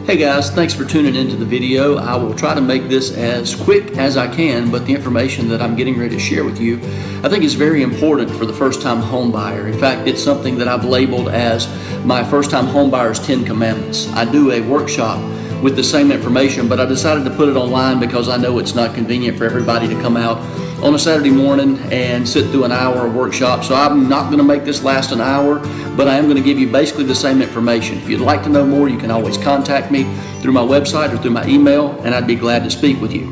Hey guys, thanks for tuning into the video. I will try to make this as quick as I can, but the information that I'm getting ready to share with you I think is very important for the first-time home buyer. In fact, it's something that I've labeled as my first-time home buyer's 10 commandments. I do a workshop with the same information, but I decided to put it online because I know it's not convenient for everybody to come out on a Saturday morning and sit through an hour of workshop. So I'm not going to make this last an hour, but I am going to give you basically the same information. If you'd like to know more, you can always contact me through my website or through my email, and I'd be glad to speak with you.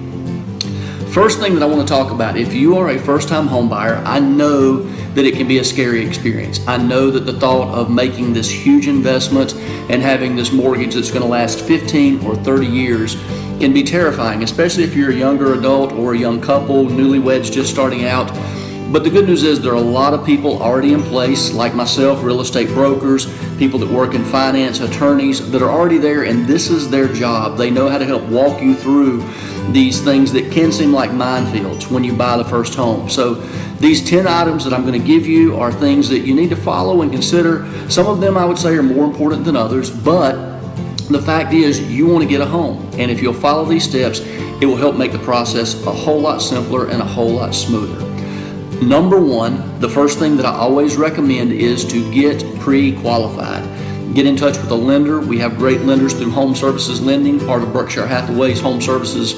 First thing that I want to talk about, if you are a first-time home buyer, I know that it can be a scary experience. I know that the thought of making this huge investment and having this mortgage that's going to last 15 or 30 years can be terrifying, especially if you're a younger adult or a young couple, newlyweds just starting out. But the good news is there are a lot of people already in place, like myself, real estate brokers, people that work in finance, attorneys, that are already there, and this is their job. They know how to help walk you through these things that can seem like minefields when you buy the first home. So these 10 items that I'm going to give you are things that you need to follow and consider. Some of them I would say are more important than others, but the fact is you want to get a home. And if you'll follow these steps, it will help make the process a whole lot simpler and a whole lot smoother. Number one, the first thing that I always recommend is to get pre-qualified. Get in touch with a lender. We have great lenders through Home Services Lending, part of Berkshire Hathaway's Home Services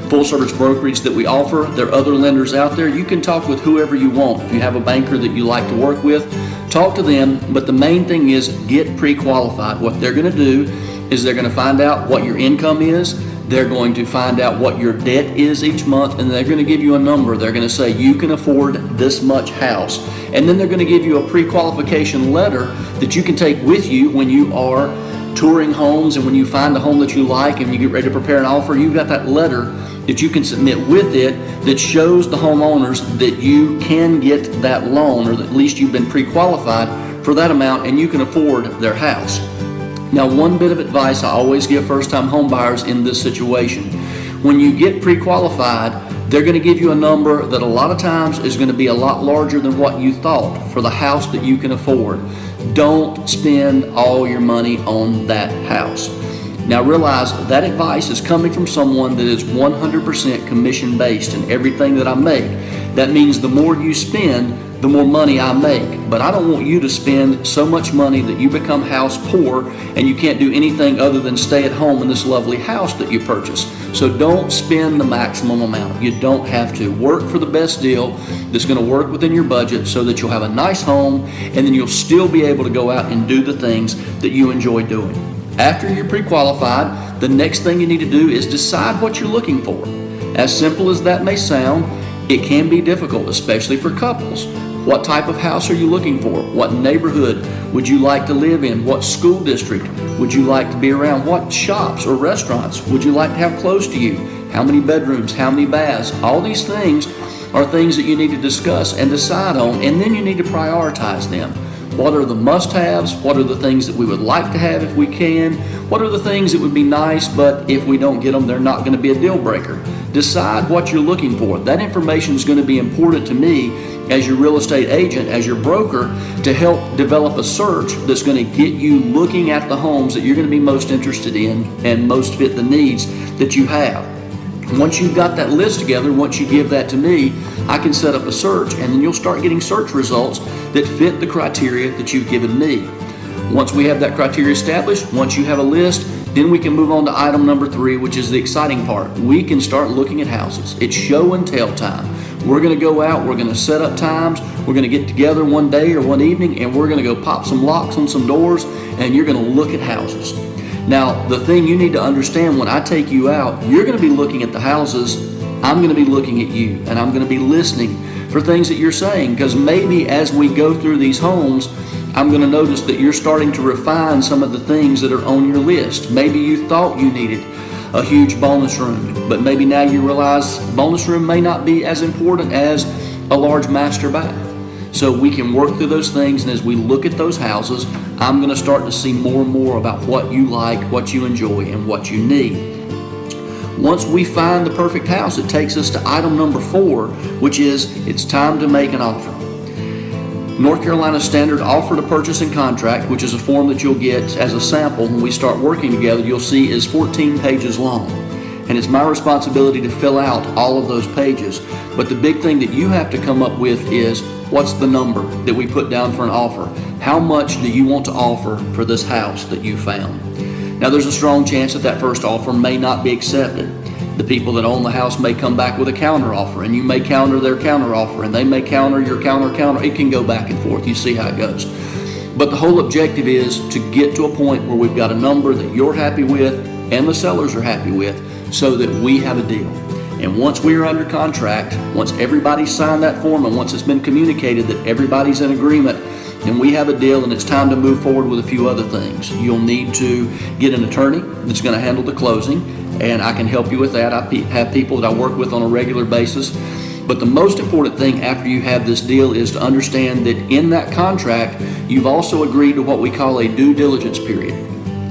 full service brokerage that we offer. There are other lenders out there. You can talk with whoever you want. If you have a banker that you like to work with, talk to them. But the main thing is get pre-qualified. What they're going to do is they're going to find out what your income is. They're going to find out what your debt is each month, and they're going to give you a number. They're going to say you can afford this much house. And then they're going to give you a pre-qualification letter that you can take with you when you are touring homes, and when you find a home that you like and you get ready to prepare an offer, you've got that letter that you can submit with it that shows the homeowners that you can get that loan, or that at least you've been pre-qualified for that amount and you can afford their house. Now, one bit of advice I always give first-time home buyers in this situation: when you get pre-qualified, they're going to give you a number that a lot of times is going to be a lot larger than what you thought for the house that you can afford. Don't spend all your money on that house. Now realize that advice is coming from someone that is 100% commission based in everything that I make. That means the more you spend, the more money I make. But I don't want you to spend so much money that you become house poor and you can't do anything other than stay at home in this lovely house that you purchased. So don't spend the maximum amount. You don't have to. Work for the best deal that's going to work within your budget so that you'll have a nice home, and then you'll still be able to go out and do the things that you enjoy doing. After you're pre-qualified, the next thing you need to do is decide what you're looking for. As simple as that may sound, it can be difficult, especially for couples. What type of house are you looking for? What neighborhood would you like to live in? What school district would you like to be around? What shops or restaurants would you like to have close to you? How many bedrooms? How many baths? All these things are things that you need to discuss and decide on, and then you need to prioritize them. What are the must-haves? What are the things that we would like to have if we can? What are the things that would be nice, but if we don't get them, they're not going to be a deal breaker? Decide what you're looking for. That information is going to be important to me as your real estate agent, as your broker, to help develop a search that's going to get you looking at the homes that you're going to be most interested in and most fit the needs that you have. Once you've got that list together, once you give that to me, I can set up a search, and then you'll start getting search results that fit the criteria that you've given me. Once we have that criteria established, once you have a list, then we can move on to item number 3, which is the exciting part. We can start looking at houses. It's show and tell time. We're going to go out, we're going to set up times, we're going to get together one day or one evening, and we're going to go pop some locks on some doors, and you're going to look at houses. Now, the thing you need to understand, when I take you out, you're going to be looking at the houses. I'm going to be looking at you, and I'm going to be listening for things that you're saying, because maybe as we go through these homes, I'm going to notice that you're starting to refine some of the things that are on your list. Maybe you thought you needed a huge bonus room, but maybe now you realize bonus room may not be as important as a large master bath. So we can work through those things, and as we look at those houses, I'm going to start to see more and more about what you like, what you enjoy, and what you need. Once we find the perfect house, it takes us to item number 4, which is it's time to make an offer. North Carolina Standard Offer to Purchase and Contract, which is a form that you'll get as a sample when we start working together, you'll see is 14 pages long. And it's my responsibility to fill out all of those pages. But the big thing that you have to come up with is, what's the number that we put down for an offer? How much do you want to offer for this house that you found? Now, there's a strong chance that that first offer may not be accepted. The people that own the house may come back with a counter offer, and you may counter their counter offer, and they may counter your counter. It can go back and forth. You see how it goes. But the whole objective is to get to a point where we've got a number that you're happy with and the sellers are happy with, so that we have a deal. And once we are under contract, once everybody's signed that form, and once it's been communicated that everybody's in agreement, and we have a deal and it's time to move forward with a few other things. You'll need to get an attorney that's going to handle the closing, and I can help you with that. I have people that I work with on a regular basis. But the most important thing after you have this deal is to understand that in that contract, you've also agreed to what we call a due diligence period.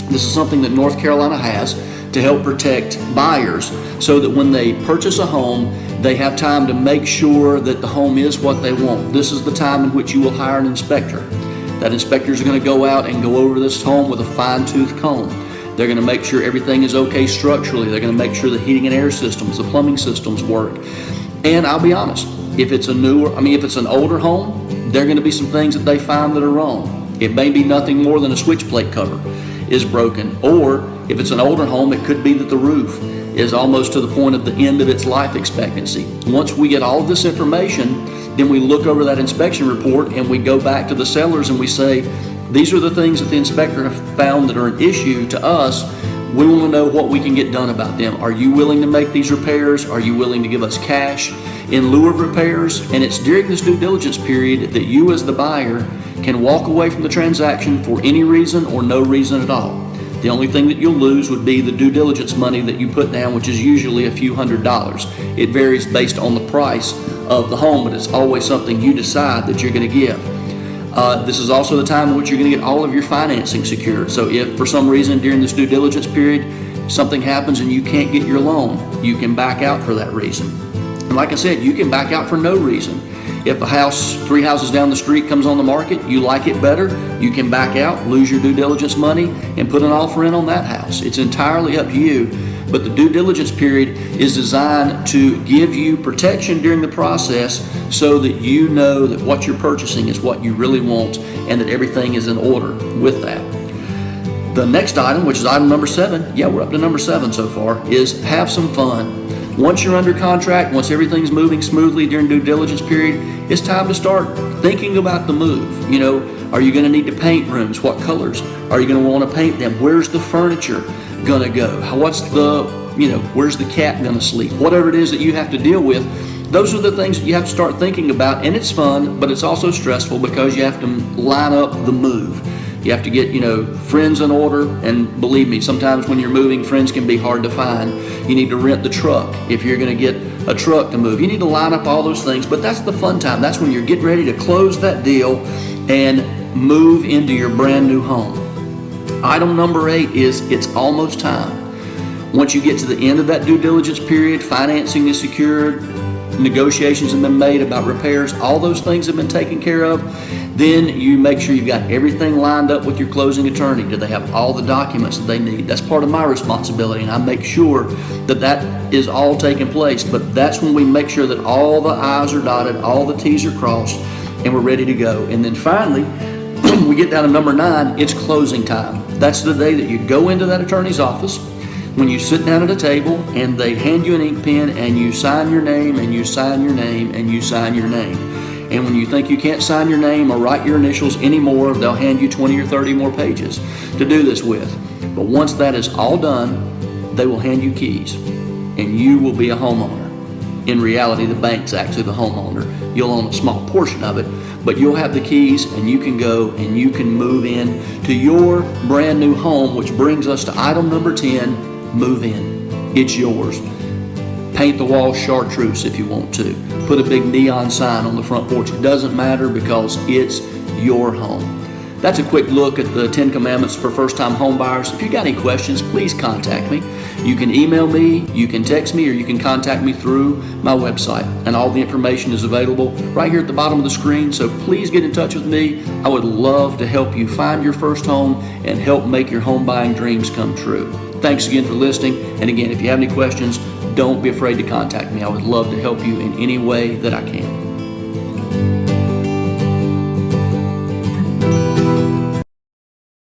This is something that North Carolina has to help protect buyers so that when they purchase a home, they have time to make sure that the home is what they want. This is the time in which you will hire an inspector. That inspector is going to go out and go over this home with a fine-tooth comb. They're going to make sure everything is okay structurally. They're going to make sure the heating and air systems, the plumbing systems work. And I'll be honest, if it's an older home, there are going to be some things that they find that are wrong. It may be nothing more than a switch plate cover is broken, or if it's an older home, it could be that the roof is almost to the point of the end of its life expectancy. Once we get all of this information, then we look over that inspection report and we go back to the sellers and we say, these are the things that the inspector have found that are an issue to us. We want to know what we can get done about them. Are you willing to make these repairs? Are you willing to give us cash in lieu of repairs? And it's during this due diligence period that you as the buyer can walk away from the transaction for any reason or no reason at all. The only thing that you'll lose would be the due diligence money that you put down, which is usually a few $100s. It varies based on the price of the home, but it's always something you decide that you're going to give. This is also the time in which you're going to get all of your financing secured. So if for some reason during this due diligence period something happens and you can't get your loan, you can back out for that reason. And like I said, you can back out for no reason. If a house 3 houses down the street comes on the market, you like it better, you can back out, lose your due diligence money, and put an offer in on that house. It's entirely up to you. But the due diligence period is designed to give you protection during the process so that you know that what you're purchasing is what you really want and that everything is in order with that. The next item, which is item number 7, we're up to number 7 so far, is have some fun. Once you're under contract, once everything's moving smoothly during due diligence period, it's time to start thinking about the move. Are you going to need to paint rooms? What colors are you going to want to paint them? Where's the furniture going to go? Where's the cat going to sleep? Whatever it is that you have to deal with, those are the things that you have to start thinking about. And it's fun, but it's also stressful because you have to line up the move. You have to get, friends in order, and believe me, sometimes when you're moving, friends can be hard to find. You need to rent the truck if you're going to get a truck to move. You need to line up all those things, but that's the fun time. That's when you're getting ready to close that deal and move into your brand new home. Item number 8 is it's almost time. Once you get to the end of that due diligence period, financing is secured, negotiations have been made about repairs, all those things have been taken care of, then you make sure you've got everything lined up with your closing attorney. Do they have all the documents that they need? That's part of my responsibility, and I make sure that that is all taking place. But that's when we make sure that all the I's are dotted, all the T's are crossed, and we're ready to go. And then finally, we get down to number 9, it's closing time. That's the day that you go into that attorney's office, when you sit down at a table and they hand you an ink pen and you sign your name and you sign your name and you sign your name. And when you think you can't sign your name or write your initials anymore, they'll hand you 20 or 30 more pages to do this with. But once that is all done, they will hand you keys and you will be a homeowner. In reality, the bank's actually the homeowner. You'll own a small portion of it, but you'll have the keys and you can go and you can move in to your brand new home, which brings us to item number 10, move in. It's yours. Paint the walls chartreuse if you want to. Put a big neon sign on the front porch. It doesn't matter because it's your home. that's a quick look at the 10 commandments for first-time homebuyers. If you got any questions, please contact me. You can email me, you can text me, or you can contact me through my website. And all the information is available right here at the bottom of the screen. So please get in touch with me. I would love to help you find your first home and help make your home buying dreams come true. Thanks again for listening. And again, if you have any questions, don't be afraid to contact me. I would love to help you in any way that I can.